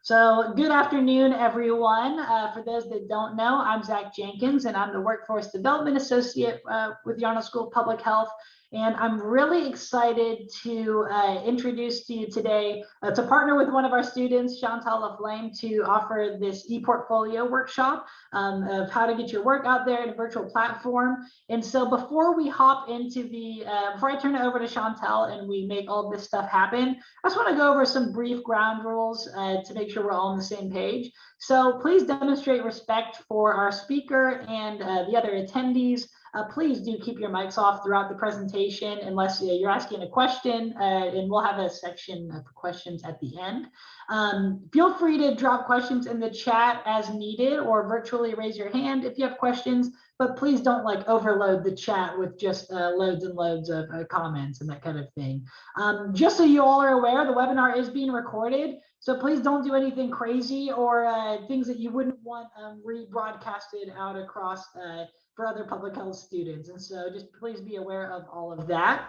So good afternoon, everyone. For those that don't know, I'm Zach Jenkins, and I'm the Workforce Development Associate with the Arnold School of Public Health. And I'm really excited to introduce to you today to partner with one of our students, Chantal Flamme, to offer this e-portfolio workshop of how to get your work out there in a virtual platform. And so before we hop into before I turn it over to Chantal and we make all this stuff happen, I just want to go over some brief ground rules to make sure we're all on the same page. So please demonstrate respect for our speaker and the other attendees. Please do keep your mics off throughout the presentation unless you're asking a question, and we'll have a section of questions at the end. Feel free to drop questions in the chat as needed or virtually raise your hand if you have questions, but please don't like overload the chat with just loads and loads of comments and that kind of thing. Just so you all are aware, the webinar is being recorded, so please don't do anything crazy or things that you wouldn't want rebroadcasted out across for other public health students. And so just please be aware of all of that.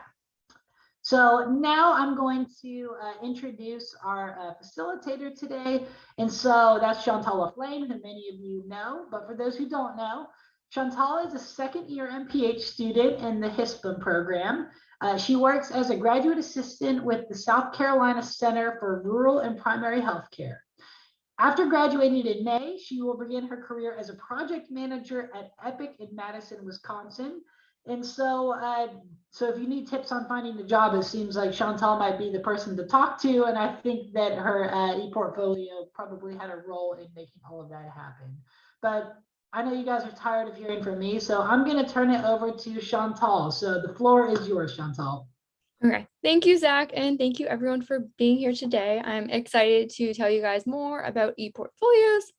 So now I'm going to introduce our facilitator today. And so that's Chantal Flamme, who many of you know, but for those who don't know, Chantal is a second-year MPH student in the HISPM program. She works as a graduate assistant with the South Carolina Center for Rural and Primary Healthcare. After graduating in May, she will begin her career as a project manager at Epic in Madison, Wisconsin. And so, so if you need tips on finding a job, it seems like Chantal might be the person to talk to. And I think that her e-portfolio probably had a role in making all of that happen. But I know you guys are tired of hearing from me, so I'm going to turn it over to Chantal. So the floor is yours, Chantal. Okay, thank you, Zach, and thank you everyone for being here today. I'm excited to tell you guys more about e-portfolios.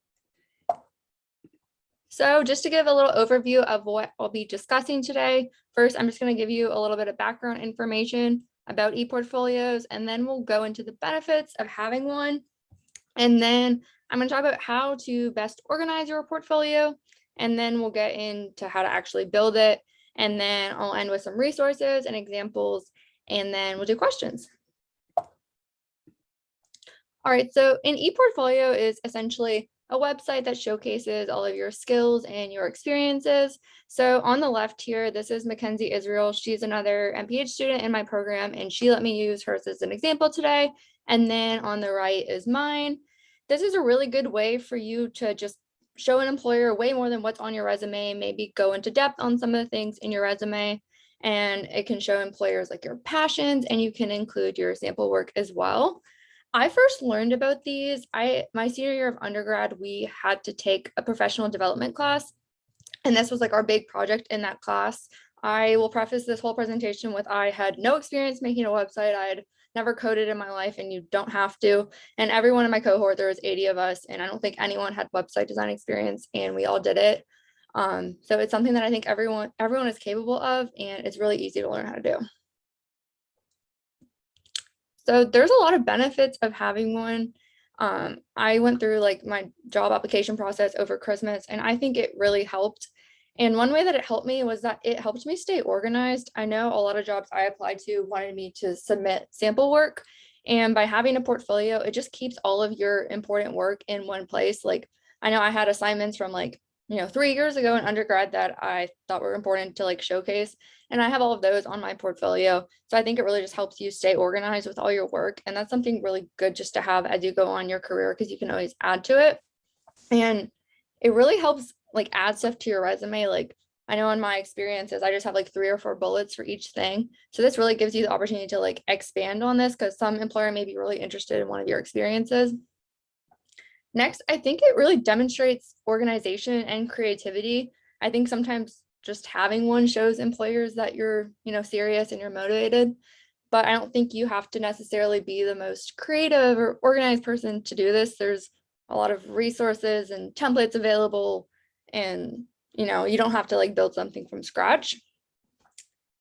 So just to give a little overview of what I'll be discussing today, first, I'm just going to give you a little bit of background information about e-portfolios, and then we'll go into the benefits of having one. And then I'm going to talk about how to best organize your portfolio, and then we'll get into how to actually build it. And then I'll end with some resources and examples, and then we'll do questions. All right, so an e-portfolio is essentially a website that showcases all of your skills and your experiences. So on the left here, this is Mackenzie Israel. She's another MPH student in my program, and she let me use hers as an example today. And then on the right is mine. This is a really good way for you to just show an employer way more than what's on your resume, maybe go into depth on some of the things in your resume. And it can show employers like your passions, and you can include your sample work as well. I first learned about these. My senior year of undergrad, we had to take a professional development class, and this was like our big project in that class. I will preface this whole presentation with I had no experience making a website. I had never coded in my life, and you don't have to. And everyone in my cohort, there was 80 of us, and I don't think anyone had website design experience, and we all did it. So it's something that I think everyone is capable of, and it's really easy to learn how to do. So there's a lot of benefits of having one. I went through like my job application process over Christmas, and I think it really helped. And one way that it helped me was that it helped me stay organized. I know a lot of jobs I applied to wanted me to submit sample work, and by having a portfolio, it just keeps all of your important work in one place. Like I know I had assignments from like 3 years ago in undergrad that I thought were important to like showcase. And I have all of those on my portfolio. So I think it really just helps you stay organized with all your work. And that's something really good just to have as you go on your career, because you can always add to it. And it really helps like add stuff to your resume. Like I know in my experiences, I just have like 3 or 4 bullets for each thing. So this really gives you the opportunity to like expand on this, because some employer may be really interested in one of your experiences. Next, I think it really demonstrates organization and creativity. I think sometimes just having one shows employers that you're, serious and you're motivated, but I don't think you have to necessarily be the most creative or organized person to do this. There's a lot of resources and templates available, and, you don't have to like build something from scratch.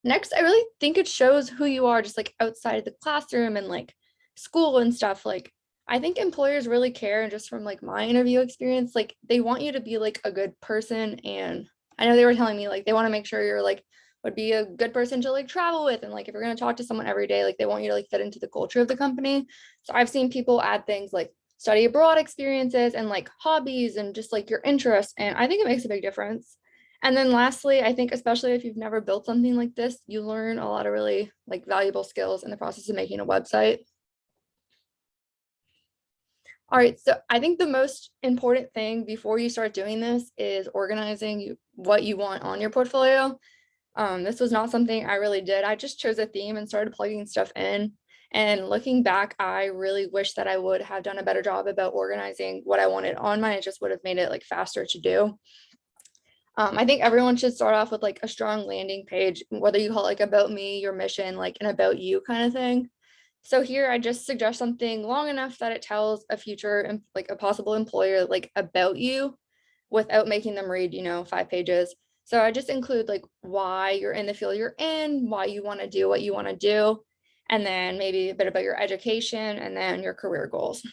Next, I really think it shows who you are just like outside of the classroom and like school and stuff. Like I think employers really care, and just from like my interview experience, like they want you to be like a good person. And I know they were telling me like they want to make sure you're like would be a good person to like travel with. And like if you're going to talk to someone every day, like they want you to like fit into the culture of the company. So I've seen people add things like study abroad experiences and like hobbies and just like your interests. And I think it makes a big difference. And then lastly, I think especially if you've never built something like this, you learn a lot of really like valuable skills in the process of making a website. All right, so I think the most important thing before you start doing this is organizing what you want on your portfolio. This was not something I really did. I just chose a theme and started plugging stuff in. And looking back, I really wish that I would have done a better job about organizing what I wanted on mine. It just would have made it like faster to do. I think everyone should start off with like a strong landing page, whether you call it like about me, your mission, like an about you kind of thing. So here I just suggest something long enough that it tells a future, like a possible employer, like about you without making them read, 5 pages. So I just include like why you're in the field you're in, why you want to do what you want to do, and then maybe a bit about your education and then your career goals.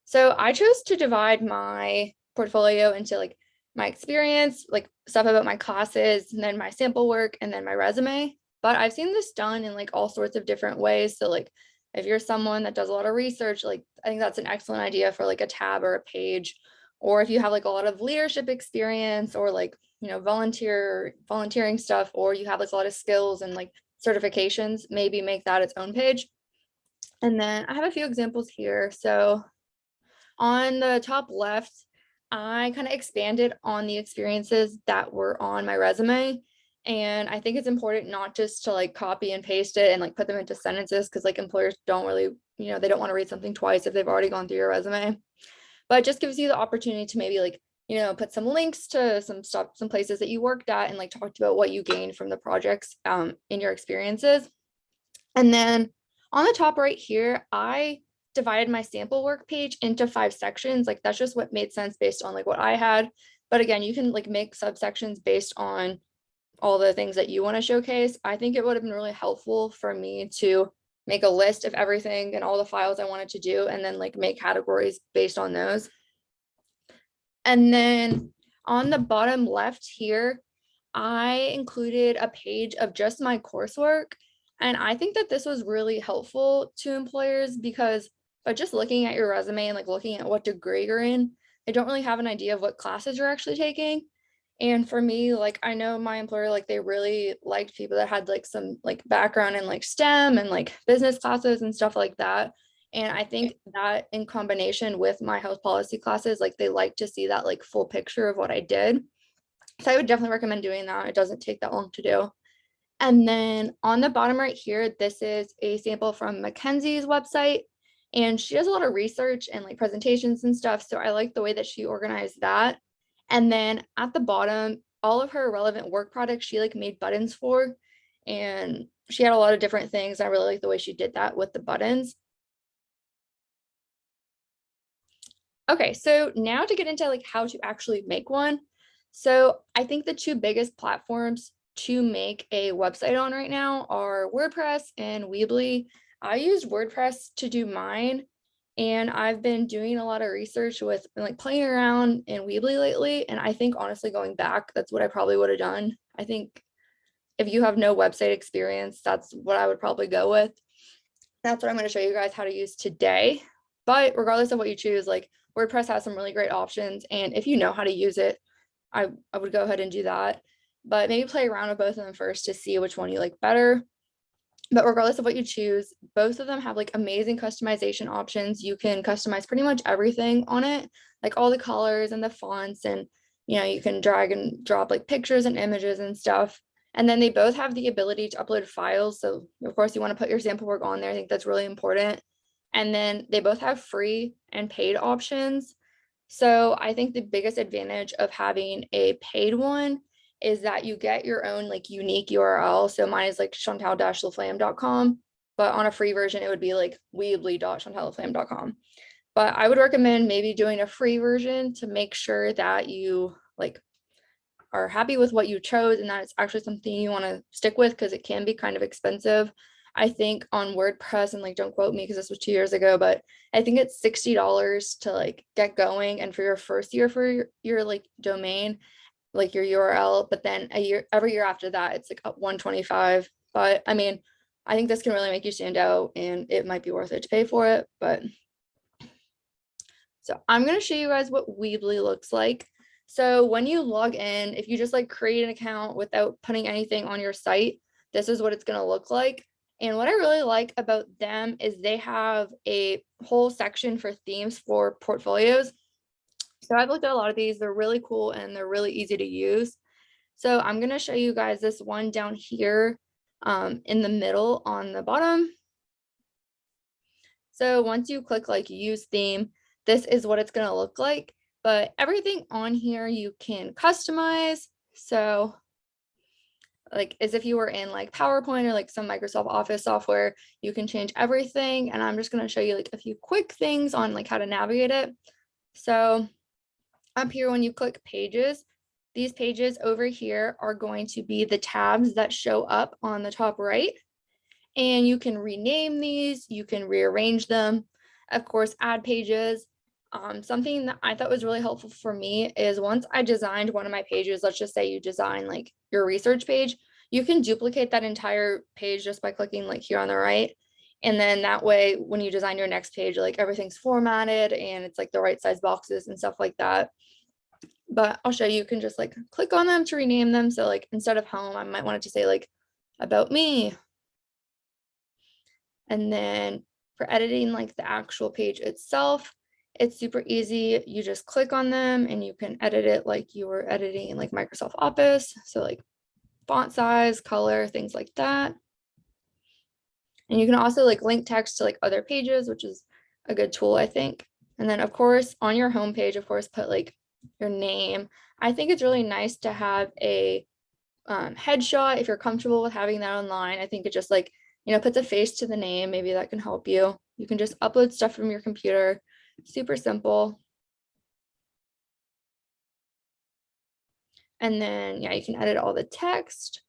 So I chose to divide my portfolio into like my experience, like stuff about my classes, and then my sample work, and then my resume. But I've seen this done in like all sorts of different ways. So like if you're someone that does a lot of research, like I think that's an excellent idea for like a tab or a page. Or if you have like a lot of leadership experience or like, volunteering stuff, or you have like a lot of skills and like certifications, maybe make that its own page. And then I have a few examples here. So on the top left, I kind of expanded on the experiences that were on my resume. And I think it's important not just to like copy and paste it and like put them into sentences, because like employers don't really, they don't want to read something twice if they've already gone through your resume. But it just gives you the opportunity to maybe like, put some links to some stuff, some places that you worked at, and like talked about what you gained from the projects in your experiences. And then on the top right here, I divided my sample work page into 5 sections. Like that's just what made sense based on like what I had. But again, you can like make subsections based on all the things that you want to showcase. I think it would have been really helpful for me to make a list of everything and all the files I wanted to do, and then like make categories based on those. And then on the bottom left here, I included a page of just my coursework. And I think that this was really helpful to employers, because by just looking at your resume and like looking at what degree you're in, they don't really have an idea of what classes you're actually taking. And for me, like I know my employer, like they really liked people that had like some like background in like STEM and like business classes and stuff like that. And I think that in combination with my health policy classes, like they like to see that like full picture of what I did. So I would definitely recommend doing that. It doesn't take that long to do. And then on the bottom right here, this is a sample from Mackenzie's website. And she does a lot of research and like presentations and stuff. So I like the way that she organized that. And then at the bottom, all of her relevant work products, she like made buttons for. And she had a lot of different things. I really like the way she did that with the buttons. Okay, so now to get into like how to actually make one. So I think the 2 biggest platforms to make a website on right now are WordPress and Weebly. I used WordPress to do mine, and I've been doing a lot of research with like playing around in Weebly lately. And I think honestly, going back, that's what I probably would have done. I think if you have no website experience, that's what I would probably go with. That's what I'm going to show you guys how to use today. But regardless of what you choose, like WordPress has some really great options. And if you know how to use it, I would go ahead and do that. But maybe play around with both of them first to see which one you like better. But regardless of what you choose, both of them have like amazing customization options. You can customize pretty much everything on it, like all the colors and the fonts, and you can drag and drop like pictures and images and stuff. And then they both have the ability to upload files. So of course you want to put your sample work on there. I think that's really important. And then they both have free and paid options. So I think the biggest advantage of having a paid one is that you get your own like unique URL. So mine is like chantal-leflamme.com, but on a free version, it would be like weebly.chantal-leflamme.com. But I would recommend maybe doing a free version to make sure that you like are happy with what you chose and that it's actually something you want to stick with, because it can be kind of expensive. I think on WordPress, and like don't quote me because this was 2 years ago, but I think it's $60 to like get going, and for your first year for your like domain. like your URL, but then every year after that, it's like up 125. But I mean, I think this can really make you stand out and it might be worth it to pay for it. But so I'm going to show you guys what Weebly looks like. So when you log in, if you just like create an account without putting anything on your site, this is what it's going to look like. And what I really like about them is they have a whole section for themes for portfolios. So I've looked at a lot of these. They're really cool and they're really easy to use. So I'm going to show you guys this one down here in the middle on the bottom. So once you click like use theme, this is what it's going to look like. But everything on here you can customize. So like as if you were in like PowerPoint or like some Microsoft Office software, you can change everything. And I'm just going to show you like a few quick things on like how to navigate it. So up here, when you click pages, these pages over here are going to be the tabs that show up on the top right. And you can rename these, you can rearrange them, of course, add pages. Something that I thought was really helpful for me is once I designed one of my pages, let's just say you design like your research page, you can duplicate that entire page just by clicking like here on the right. And then that way, when you design your next page, like everything's formatted and it's like the right size boxes and stuff like that. But I'll show you, you can just like click on them to rename them. So like instead of home, I might want it to say like about me. And then for editing like the actual page itself, it's super easy. You just click on them and you can edit it like you were editing in like Microsoft Office. So like font size, color, things like that. And you can also like link text to like other pages, which is a good tool, I think. And then of course, on your home page, of course, put like your name. I think it's really nice to have a headshot if you're comfortable with having that online. I think it just like, you know, puts a face to the name. Maybe that can help you. You can just upload stuff from your computer. Super simple. And then, yeah, you can edit all the text.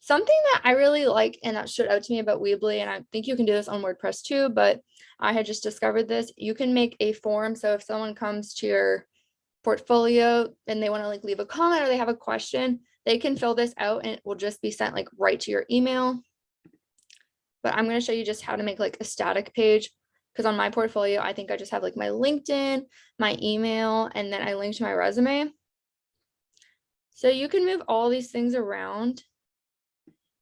Something that I really like and that stood out to me about Weebly, and I think you can do this on WordPress too, but I had just discovered this. You can make a form. So if someone comes to your portfolio and they want to like leave a comment or they have a question, they can fill this out and it will just be sent like right to your email. But I'm going to show you just how to make like a static page, because on my portfolio, I think I just have like my LinkedIn, my email, and then I link to my resume. So you can move all these things around.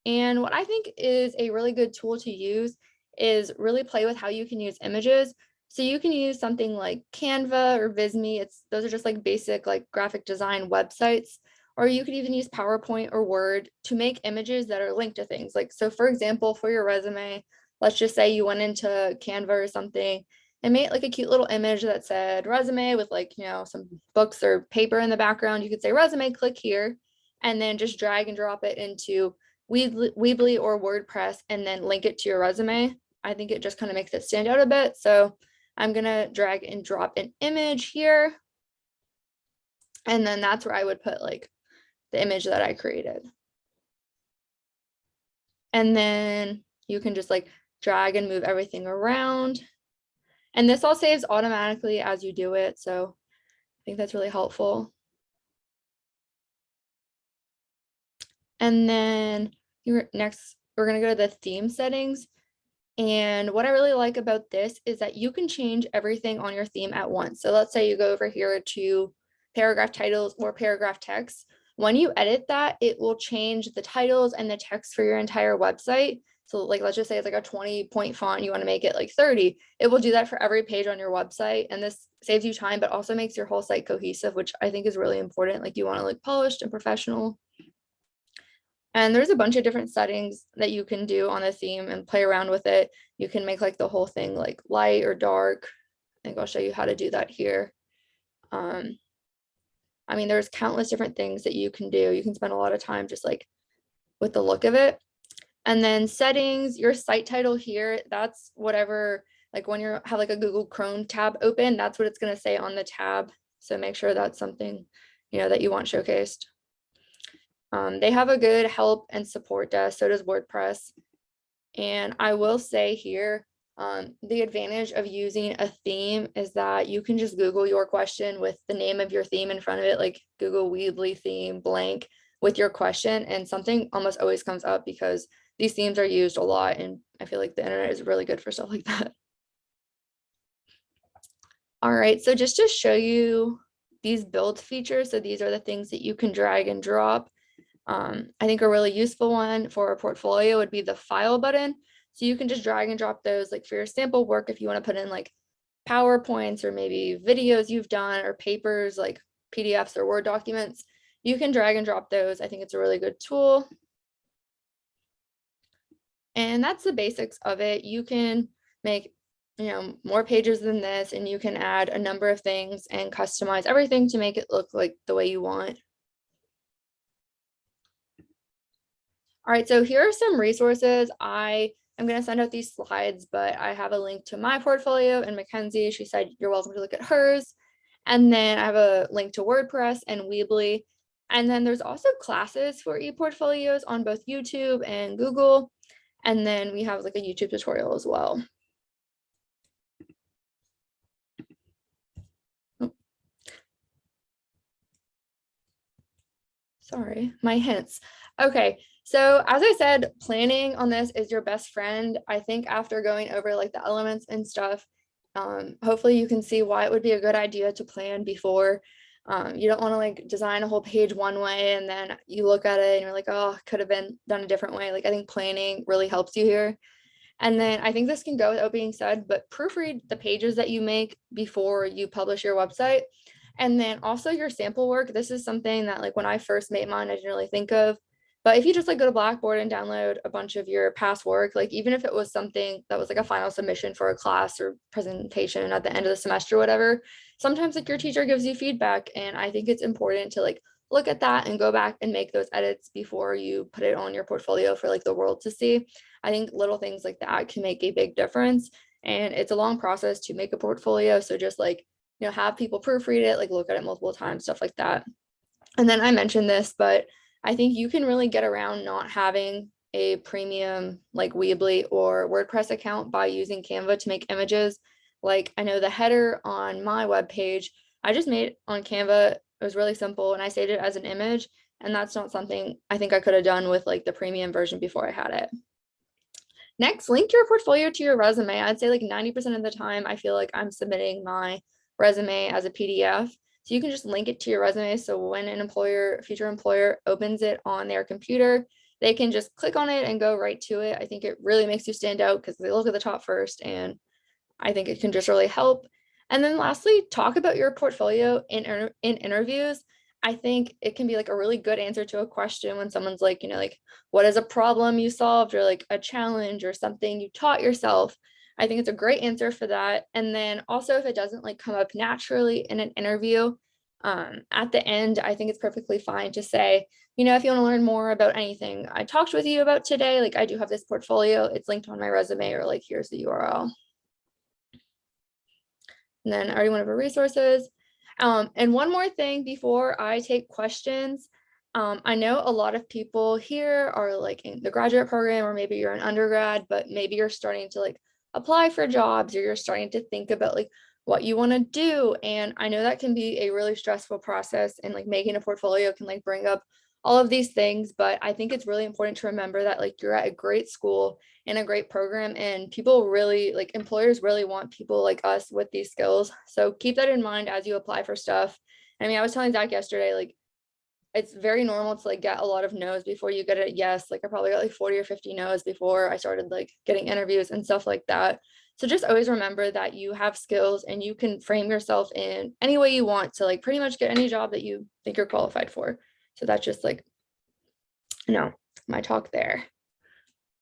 And what I think is a really good tool to use is really play with how you can use images. So you can use something like Canva or Visme. Those are just like basic like graphic design websites. Or you could even use PowerPoint or Word to make images that are linked to things. Like, so for example, for your resume, let's just say you went into Canva or something and made like a cute little image that said resume with like, you know, some books or paper in the background. You could say resume, click here, and then just drag and drop it into Weebly or WordPress and then link it to your resume. I think it just kind of makes it stand out a bit. So I'm going to drag and drop an image here. And then that's where I would put like the image that I created. And then you can just like drag and move everything around. And this all saves automatically as you do it. So I think that's really helpful. And then next, we're going to go to the theme settings. And what I really like about this is that you can change everything on your theme at once. So let's say you go over here to paragraph titles or paragraph text. When you edit that, it will change the titles and the text for your entire website. So like, let's just say it's like a 20-point font, you want to make it like 30. It will do that for every page on your website. And this saves you time, but also makes your whole site cohesive, which I think is really important. Like you want to look polished and professional. And there's a bunch of different settings that you can do on the theme and play around with it. You can make like the whole thing like light or dark. I think I'll show you how to do that here. I mean, there's countless different things that you can do. You can spend a lot of time just like with the look of it. And then settings, your site title here, that's whatever, like when you have like a Google Chrome tab open, that's what it's going to say on the tab. So make sure that's something, you know, that you want showcased. They have a good help and support desk, so does WordPress. And I will say here, The advantage of using a theme is that you can just Google your question with the name of your theme in front of it, like Google Weebly theme blank with your question, and something almost always comes up because these themes are used a lot, and I feel like the internet is really good for stuff like that. All right, so just to show you these build features, so these are the things that you can drag and drop. I think a really useful one for a portfolio would be the file button. So you can just drag and drop those like for your sample work if you want to put in like PowerPoints or maybe videos you've done or papers like PDFs or Word documents. You can drag and drop those. I think it's a really good tool. And that's the basics of it. You can make, more pages than this, and you can add a number of things and customize everything to make it look like the way you want. All right, so here are some resources. I am going to send out these slides, but I have a link to my portfolio, and Mackenzie, she said you're welcome to look at hers. And then I have a link to WordPress and Weebly. And then there's also classes for e-portfolios on both YouTube and Google. And then we have like a YouTube tutorial as well. Sorry, my hints. Okay, so as I said, planning on this is your best friend. I think after going over like the elements and stuff, hopefully you can see why it would be a good idea to plan before. You don't want to like design a whole page one way and then you look at it and you're like, oh, could have been done a different way. Like I think planning really helps you here. And then I think this can go without being said, but proofread the pages that you make before you publish your website. And then also your sample work. This is something that like when I first made mine, I didn't really think of. But if you just like go to Blackboard and download a bunch of your past work, like even if it was something that was like a final submission for a class or presentation at the end of the semester or whatever, sometimes like your teacher gives you feedback. And I think it's important to like look at that and go back and make those edits before you put it on your portfolio for like the world to see. I think little things like that can make a big difference. And it's a long process to make a portfolio. So just like, have people proofread it, like look at it multiple times, stuff like that. And then I mentioned this, but I think you can really get around not having a premium like Weebly or WordPress account by using Canva to make images. Like I know the header on my webpage, I just made on Canva. It was really simple and I saved it as an image. And that's not something I think I could have done with like the premium version before I had it. Next, link your portfolio to your resume. I'd say like 90% of the time, I feel like I'm submitting my resume as a PDF. So you can just link it to your resume. So when an future employer opens it on their computer, they can just click on it and go right to it. I think it really makes you stand out because they look at the top first, and I think it can just really help. And then lastly, talk about your portfolio in interviews. I think it can be like a really good answer to a question when someone's like, like what is a problem you solved or like a challenge or something you taught yourself. I think it's a great answer for that. And then also if it doesn't like come up naturally in an interview, at the end, I think it's perfectly fine to say, if you want to learn more about anything I talked with you about today, like I do have this portfolio, it's linked on my resume, or like here's the URL. And then I already went over resources. And one more thing before I take questions. I know a lot of people here are like in the graduate program, or maybe you're an undergrad, but maybe you're starting to like apply for jobs, or you're starting to think about like what you want to do. And I know that can be a really stressful process, and like making a portfolio can like bring up all of these things. But I think it's really important to remember that like you're at a great school in a great program, and people really like employers really want people like us with these skills. So keep that in mind as you apply for stuff. I mean, I was telling Zach yesterday, like it's very normal to like get a lot of no's before you get a yes. Like I probably got like 40 or 50 no's before I started like getting interviews and stuff like that. So just always remember that you have skills and you can frame yourself in any way you want to like pretty much get any job that you think you're qualified for. So that's just like, my talk there.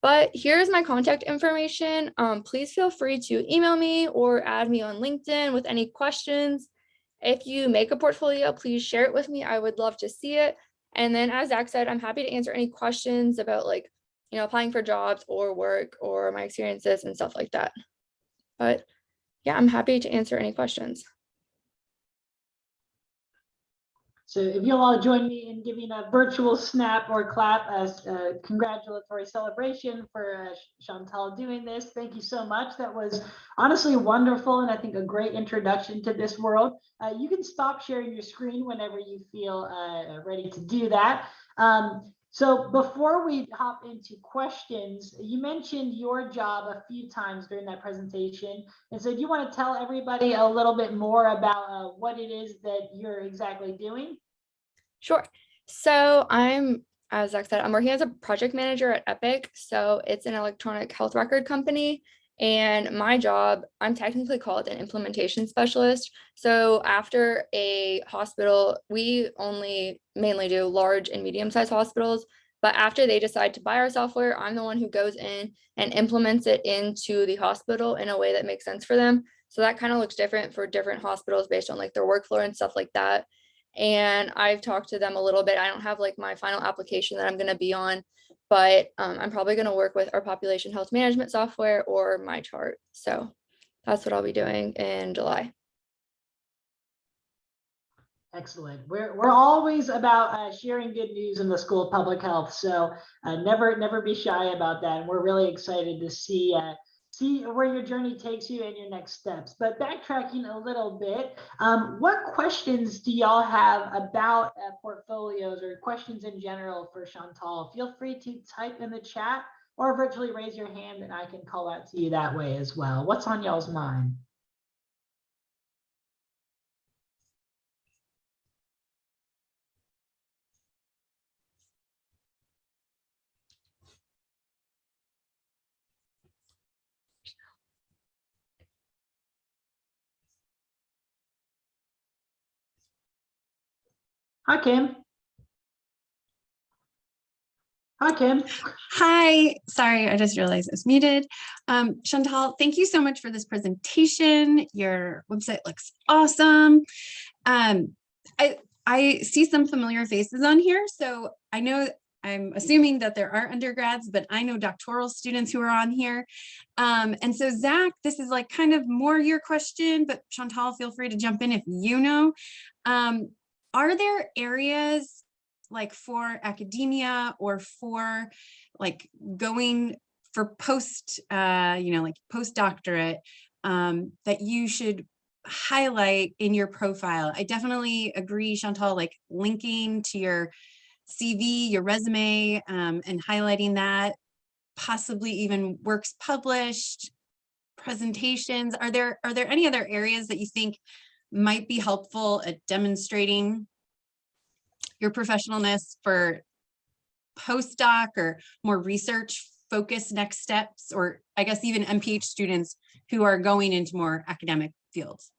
But here's my contact information. Please feel free to email me or add me on LinkedIn with any questions. If you make a portfolio, please share it with me. I would love to see it. And then as Zach said, I'm happy to answer any questions about like, applying for jobs or work or my experiences and stuff like that. But yeah, I'm happy to answer any questions. So if you'll all join me in giving a virtual snap or clap as a congratulatory celebration for Chantal doing this. Thank you so much. That was honestly wonderful, and I think a great introduction to this world. You can stop sharing your screen whenever you feel ready to do that. So before we hop into questions, you mentioned your job a few times during that presentation. And so do you want to tell everybody a little bit more about what it is that you're exactly doing? Sure. So as Zach said, I'm working as a project manager at Epic. So it's an electronic health record company. And my job, I'm technically called an implementation specialist. So after a hospital, we only mainly do large and medium-sized hospitals. But after they decide to buy our software, I'm the one who goes in and implements it into the hospital in a way that makes sense for them. So that kind of looks different for different hospitals based on like their workflow and stuff like that. And I've talked to them a little bit. I don't have like my final application that I'm going to be on, but I'm probably going to work with our population health management software or my chart. So that's what I'll be doing in July. Excellent. We're always about sharing good news in the School of Public Health, so never be shy about that. And we're really excited to see where your journey takes you and your next steps. But backtracking a little bit, what questions do y'all have about portfolios or questions in general for Chantal? Feel free to type in the chat or virtually raise your hand and I can call out to you that way as well. What's on y'all's mind? Hi, Kim. Hi, Kim. Hi, sorry, I just realized I was muted. Chantal, thank you so much for this presentation. Your website looks awesome. I see some familiar faces on here, so I know I'm assuming that there are undergrads, but I know doctoral students who are on here. And so Zach, this is like kind of more your question, but Chantal, feel free to jump in if you know. Are there areas like for academia or for like going for post, like postdoctorate that you should highlight in your profile? I definitely agree, Chantal, like linking to your CV, your resume, and highlighting that, possibly even works published, presentations. Are there any other areas that you think might be helpful at demonstrating your professionalness for postdoc or more research focused next steps, or I guess even MPH students who are going into more academic fields?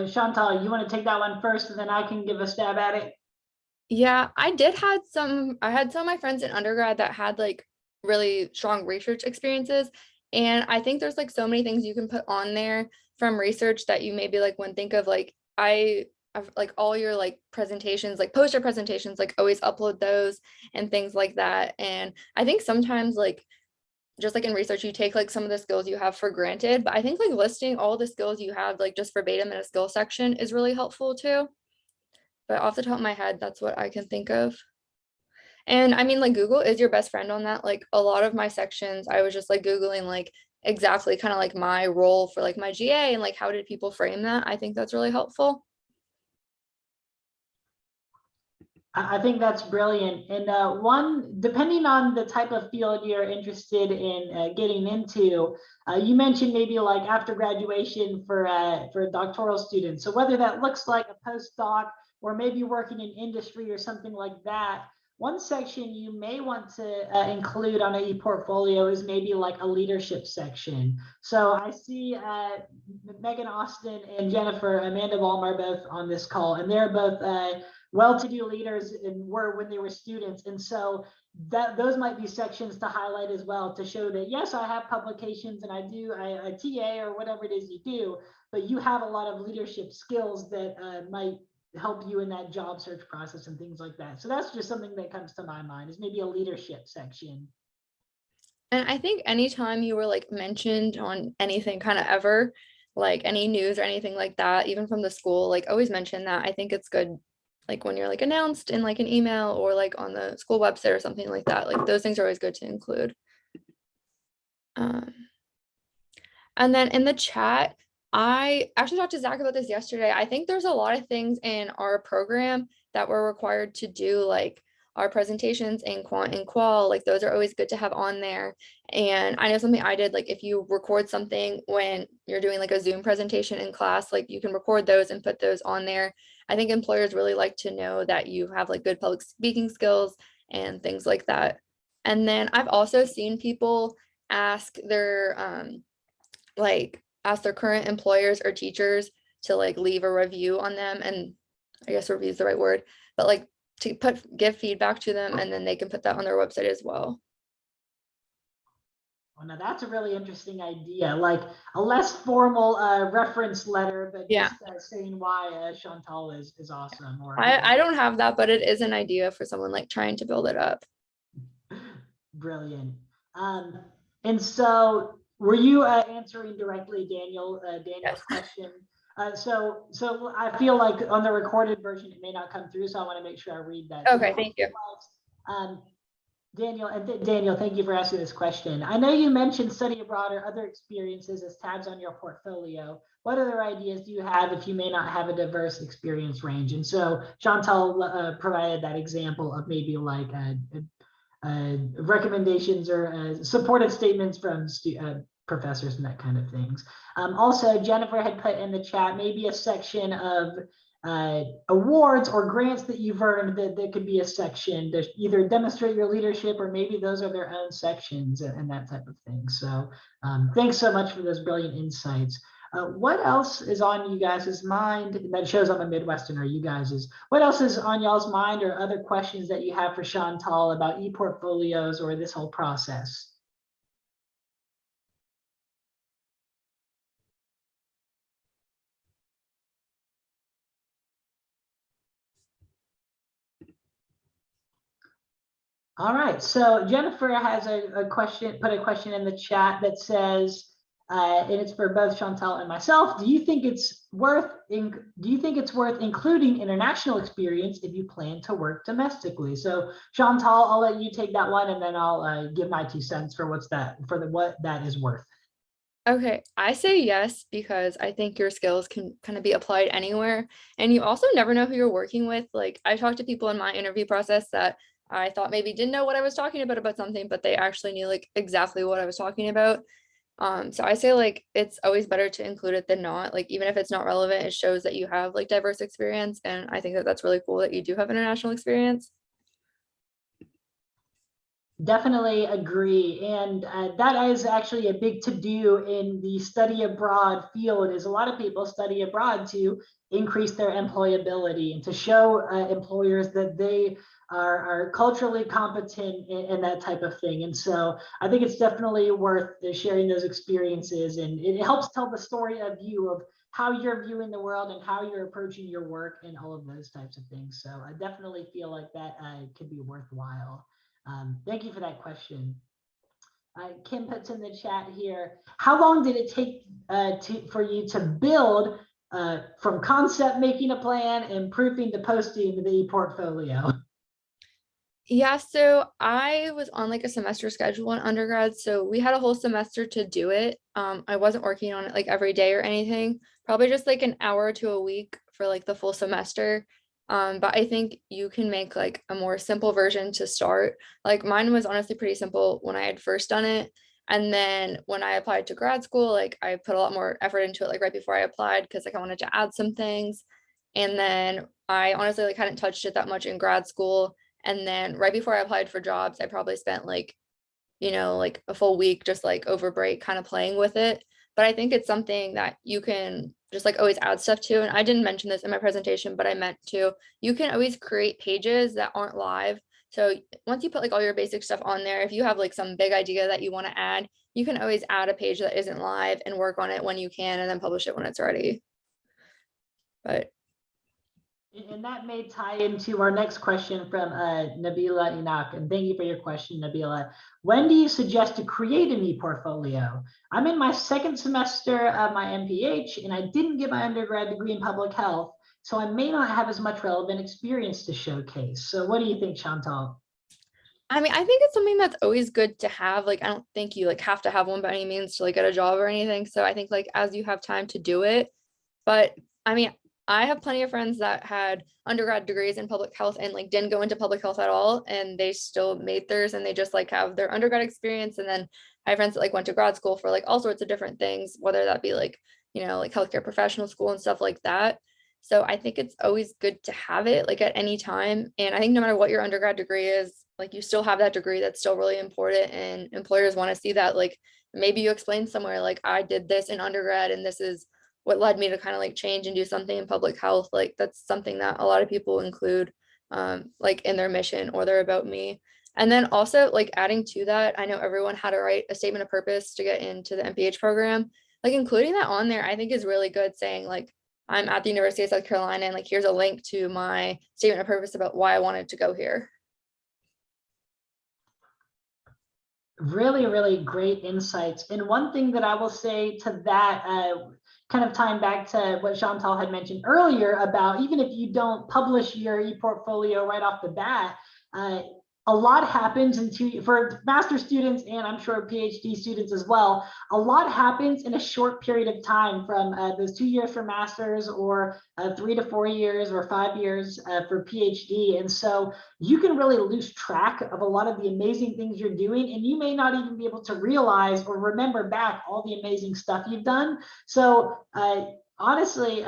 Chantal, you want to take that one first and then I can give a stab at it? Yeah, I had some of my friends in undergrad that had like really strong research experiences. And I think there's like so many things you can put on there from research that you maybe like wouldn't think of. Like I've like all your like presentations, like poster presentations, like always upload those and things like that. And I think sometimes like just like in research, you take like some of the skills you have for granted, but I think like listing all the skills you have like just verbatim in a skill section is really helpful too. But off the top of my head, that's what I can think of. And I mean, like Google is your best friend on that. Like a lot of my sections, I was just like Googling like exactly kind of like my role for like my GA and like how did people frame that. I think that's really helpful. I think that's brilliant. And one, depending on the type of field you're interested in getting into, you mentioned maybe like after graduation for doctoral students. So whether that looks like a postdoc or maybe working in industry or something like that, one section you may want to include on a e-portfolio is maybe like a leadership section. So I see Megan Austin and Jennifer Amanda Ballmer both on this call, and they're both well-to-do leaders and were when they were students. And so that those might be sections to highlight as well to show that, yes, I have publications and I do a TA or whatever it is you do, but you have a lot of leadership skills that might help you in that job search process and things like that. So that's just something that comes to my mind is maybe a leadership section. And I think anytime you were like mentioned on anything kind of ever, like any news or anything like that, even from the school, like always mention that. I think it's good, like when you're like announced in like an email or like on the school website or something like that. Like those things are always good to include. And then in the chat, I actually talked to Zach about this yesterday. I think there's a lot of things in our program that we're required to do, like our presentations in quant and qual, like those are always good to have on there. And I know something I did, like if you record something when you're doing like a Zoom presentation in class, like you can record those and put those on there. I think employers really like to know that you have like good public speaking skills and things like that. And then I've also seen people ask their like ask their current employers or teachers to like leave a review on them, and I guess review is the right word, but like to give feedback to them, and then they can put that on their website as well. Well, now that's a really interesting idea, like a less formal reference letter, but Yeah. just saying why Chantal is awesome. Or I don't have that, but it is an idea for someone like trying to build it up. Brilliant. And so were you answering directly Daniel's Yes. question? So I feel like on the recorded version, it may not come through, so I want to make sure I read that. Okay, thank you. Daniel, Daniel, thank you for asking this question. I know you mentioned study abroad or other experiences as tabs on your portfolio. What other ideas do you have if you may not have a diverse experience range? And so Chantal provided that example of maybe like recommendations or supportive statements from professors and that kind of things. Also, Jennifer had put in the chat maybe a section of awards or grants that you've earned that could be a section to either demonstrate your leadership, or maybe those are their own sections and that type of thing. So thanks so much for those brilliant insights. What else is on you guys' mind? That shows I'm a Midwesterner, you guys'. What else is on y'all's mind, or other questions that you have for Chantal about e-portfolios or this whole process? All right, so Jennifer has a question, put a question in the chat that says, and it's for both Chantal and myself. Do you think it's worth including international experience if you plan to work domestically? So Chantal, I'll let you take that one, and then I'll give my 2 cents for what that is worth. Okay, I say yes, because I think your skills can kind of be applied anywhere, and you also never know who you're working with. Like I talked to people in my interview process that I thought maybe didn't know what I was talking about something, but they actually knew like exactly what I was talking about. So I say like it's always better to include it than not. Like even if it's not relevant, it shows that you have like diverse experience, and I think that that's really cool that you do have international experience. Definitely agree. And that is actually a big to-do in the study abroad field, is a lot of people study abroad to increase their employability and to show employers that they are culturally competent in that type of thing. And so I think it's definitely worth sharing those experiences, and it helps tell the story of you, of how you're viewing the world and how you're approaching your work and all of those types of things. So I definitely feel like that could be worthwhile. Thank you for that question. Kim puts in the chat here, how long did it take for you to build from concept, making a plan, and proofing to posting the portfolio? Yeah, so I was on like a semester schedule in undergrad, so we had a whole semester to do it. I wasn't working on it like every day or anything, probably just like an hour to a week for like the full semester. But I think you can make like a more simple version to start. Like mine was honestly pretty simple when I had first done it. And then when I applied to grad school, like I put a lot more effort into it like right before I applied, because like I wanted to add some things. And then I honestly like hadn't touched it that much in grad school. And then right before I applied for jobs, I probably spent like, like a full week just like over break kind of playing with it. But I think it's something that you can just like always add stuff to. And I didn't mention this in my presentation, but I meant to. You can always create pages that aren't live. So once you put like all your basic stuff on there, if you have like some big idea that you want to add, you can always add a page that isn't live and work on it when you can, and then publish it when it's ready. But And that may tie into our next question from Nabila Inak. And thank you for your question, Nabila. When do you suggest to create an e-portfolio? I'm in my second semester of my MPH, and I didn't get my undergrad degree in public health, so I may not have as much relevant experience to showcase. So what do you think, Chantal? I mean, I think it's something that's always good to have. Like, I don't think you like have to have one by any means to like get a job or anything. So I think like as you have time to do it. But I mean, I have plenty of friends that had undergrad degrees in public health and like didn't go into public health at all, and they still made theirs, and they just like have their undergrad experience. And then I have friends that like went to grad school for like all sorts of different things, whether that be like, like healthcare professional school and stuff like that. So I think it's always good to have it like at any time. And I think no matter what your undergrad degree is, like you still have that degree. That's still really important. And employers want to see that. Like maybe you explain somewhere like I did this in undergrad and this is what led me to kind of like change and do something in public health. Like that's something that a lot of people include like in their mission or their about me. And then also like adding to that, I know everyone had to write a statement of purpose to get into the MPH program. Like including that on there, I think is really good, saying like I'm at the University of South Carolina and like here's a link to my statement of purpose about why I wanted to go here. Really, really great insights. And one thing that I will say to that, kind of tying back to what Chantal had mentioned earlier about even if you don't publish your e-portfolio right off the bat, a lot happens for master students, and I'm sure PhD students as well. A lot happens in a short period of time, from those 2 years for masters, or 3 to 4 years, or 5 years for PhD. And so you can really lose track of a lot of the amazing things you're doing, and you may not even be able to realize or remember back all the amazing stuff you've done. So honestly,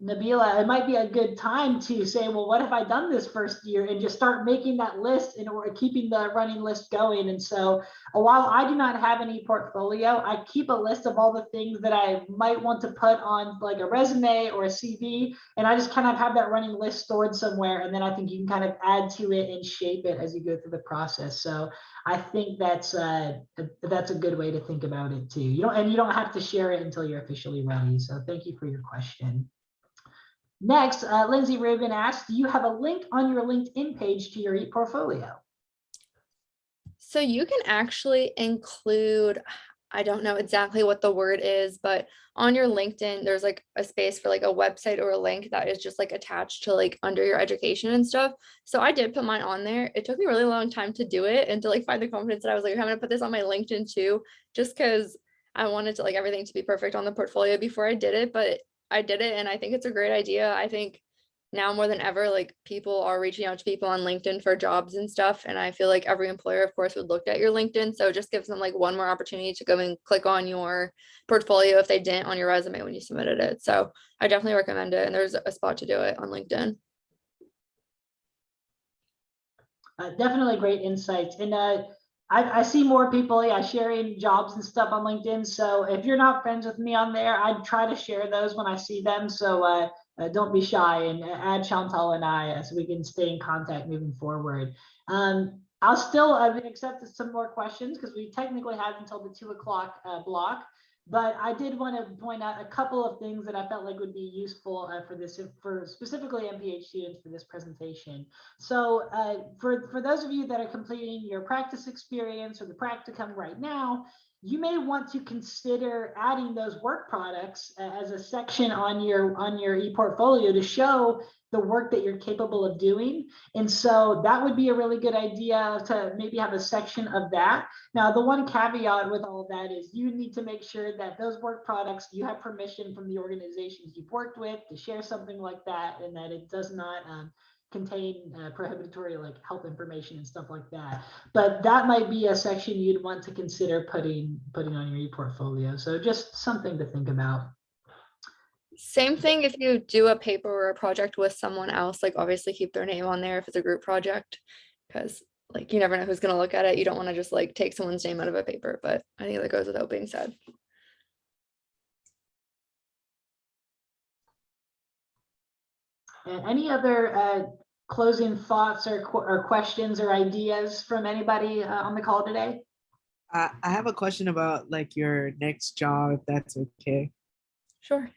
Nabila, it might be a good time to say, well, what have I done this first year, and just start making that list and or keeping the running list going. And so while I do not have any portfolio, I keep a list of all the things that I might want to put on like a resume or a CV. And I just kind of have that running list stored somewhere. And then I think you can kind of add to it and shape it as you go through the process. So I think that's a good way to think about it too. You don't have to share it until you're officially ready. So thank you for your question. Next, Lindsay Rubin asks, do you have a link on your LinkedIn page to your ePortfolio? So you can actually include, I don't know exactly what the word is, but on your LinkedIn, there's like a space for like a website or a link that is just like attached to like under your education and stuff. So I did put mine on there. It took me a really long time to do it and to like find the confidence that I was like, I'm going to put this on my LinkedIn too, just because I wanted to like everything to be perfect on the portfolio before I did it. But I did it, and I think it's a great idea. I think now more than ever, like people are reaching out to people on LinkedIn for jobs and stuff. And I feel like every employer, of course, would look at your LinkedIn. So it just gives them like one more opportunity to go and click on your portfolio if they didn't on your resume when you submitted it. So I definitely recommend it. And there's a spot to do it on LinkedIn. Definitely great insights. And I see more people sharing jobs and stuff on LinkedIn. So if you're not friends with me on there, I try to share those when I see them. So don't be shy, and add Chantal and I so we can stay in contact moving forward. I'll still accept some more questions because we technically have until the 2 o'clock block. But I did want to point out a couple of things that I felt like would be useful for specifically MPH students for this presentation. So for those of you that are completing your practice experience or the practicum right now, you may want to consider adding those work products as a section on your ePortfolio to show the work that you're capable of doing. And so that would be a really good idea to maybe have a section of that. Now, the one caveat with all of that is you need to make sure that those work products, you have permission from the organizations you've worked with to share something like that, and that it does not contain prohibitory like health information and stuff like that. But that might be a section you'd want to consider putting on your ePortfolio. So just something to think about. Same thing if you do a paper or a project with someone else, like obviously keep their name on there if it's a group project, because like you never know who's going to look at it. You don't want to just like take someone's name out of a paper, but I think that goes without being said. And any other closing thoughts or questions or ideas from anybody on the call today? I have a question about like your next job, if that's okay. Sure.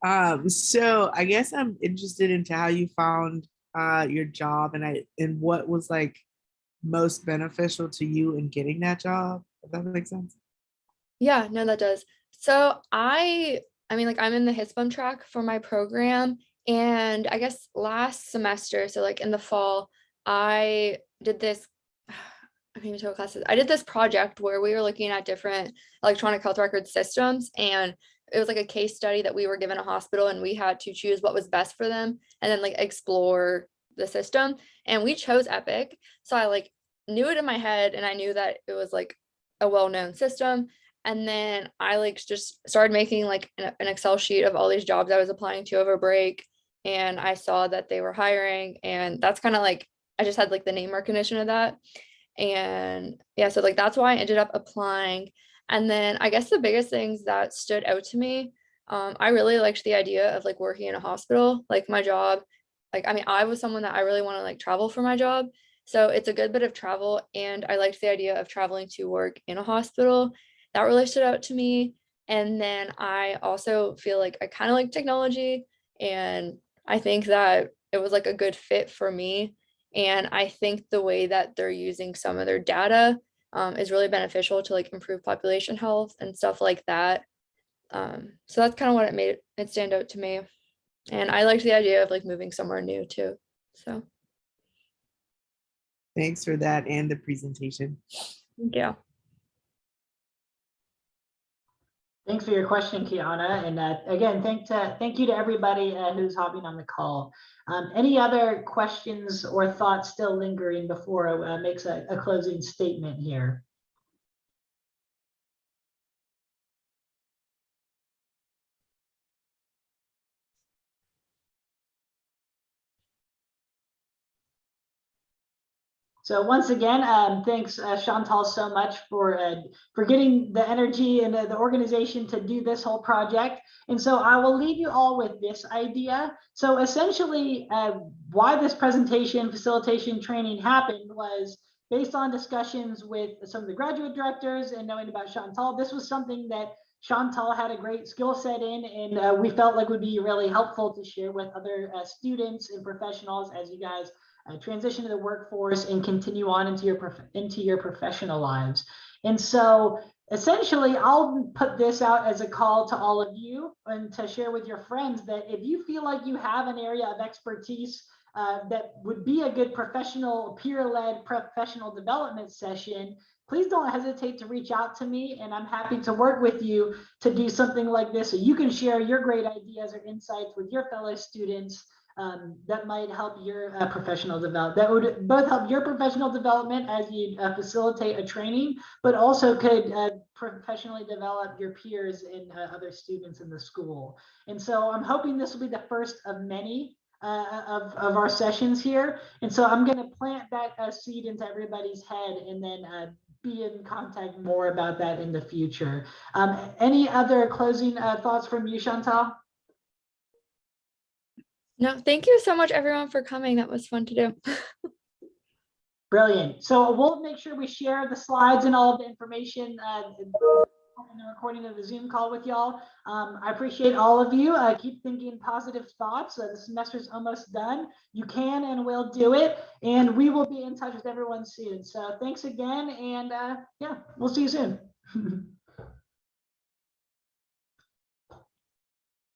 So I guess I'm interested into how you found your job and what was like most beneficial to you in getting that job, if that makes sense. Yeah, no, that does. So I mean, like I'm in the HISPOM track for my program, and I guess last semester, so like in the fall, I did this. I can't even tell what classes. I did this project where we were looking at different electronic health record systems, and it was like a case study that we were given a hospital, and we had to choose what was best for them, and then like explore the system. And we chose Epic, so I like knew it in my head, and I knew that it was like a well-known system. And then I like just started making like an Excel sheet of all these jobs I was applying to over break. And I saw that they were hiring. And that's kind of like, I just had like the name recognition of that. And yeah, so like that's why I ended up applying. And then I guess the biggest things that stood out to me, I really liked the idea of like working in a hospital, like my job. Like, I mean, I was someone that I really want to like travel for my job. So it's a good bit of travel. And I liked the idea of traveling to work in a hospital. That really stood out to me. And then I also feel like I kind of like technology, and I think that it was like a good fit for me. And I think the way that they're using some of their data is really beneficial to like improve population health and stuff like that. So that's kind of what it made it stand out to me. And I liked the idea of like moving somewhere new too. So Thanks for that and the presentation. yeah. Thanks for your question, Kiana. And again, thank you to everybody who's hopping on the call. Any other questions or thoughts still lingering before makes a closing statement here? So once again, thanks Chantal so much for getting the energy and the organization to do this whole project. And so I will leave you all with this idea. So essentially, why this presentation, facilitation training happened was based on discussions with some of the graduate directors and knowing about Chantal. This was something that Chantal had a great skill set in, and we felt like would be really helpful to share with other students and professionals as you guys transition to the workforce and continue on into your professional lives. And so essentially, I'll put this out as a call to all of you and to share with your friends that if you feel like you have an area of expertise that would be a good professional, peer-led professional development session, please don't hesitate to reach out to me, and I'm happy to work with you to do something like this so you can share your great ideas or insights with your fellow students. That might help your professional development. That would both help your professional development as you facilitate a training, but also could professionally develop your peers and other students in the school. And so I'm hoping this will be the first of many of our sessions here. And so I'm going to plant that seed into everybody's head, and then be in contact more about that in the future. Any other closing thoughts from you, Chantal? No, thank you so much everyone for coming. That was fun to do. Brilliant. So we'll make sure we share the slides and all of the information in the recording of the Zoom call with y'all. I appreciate all of you. Keep thinking positive thoughts. The semester's almost done. You can and will do it. And we will be in touch with everyone soon. So thanks again. And yeah, we'll see you soon.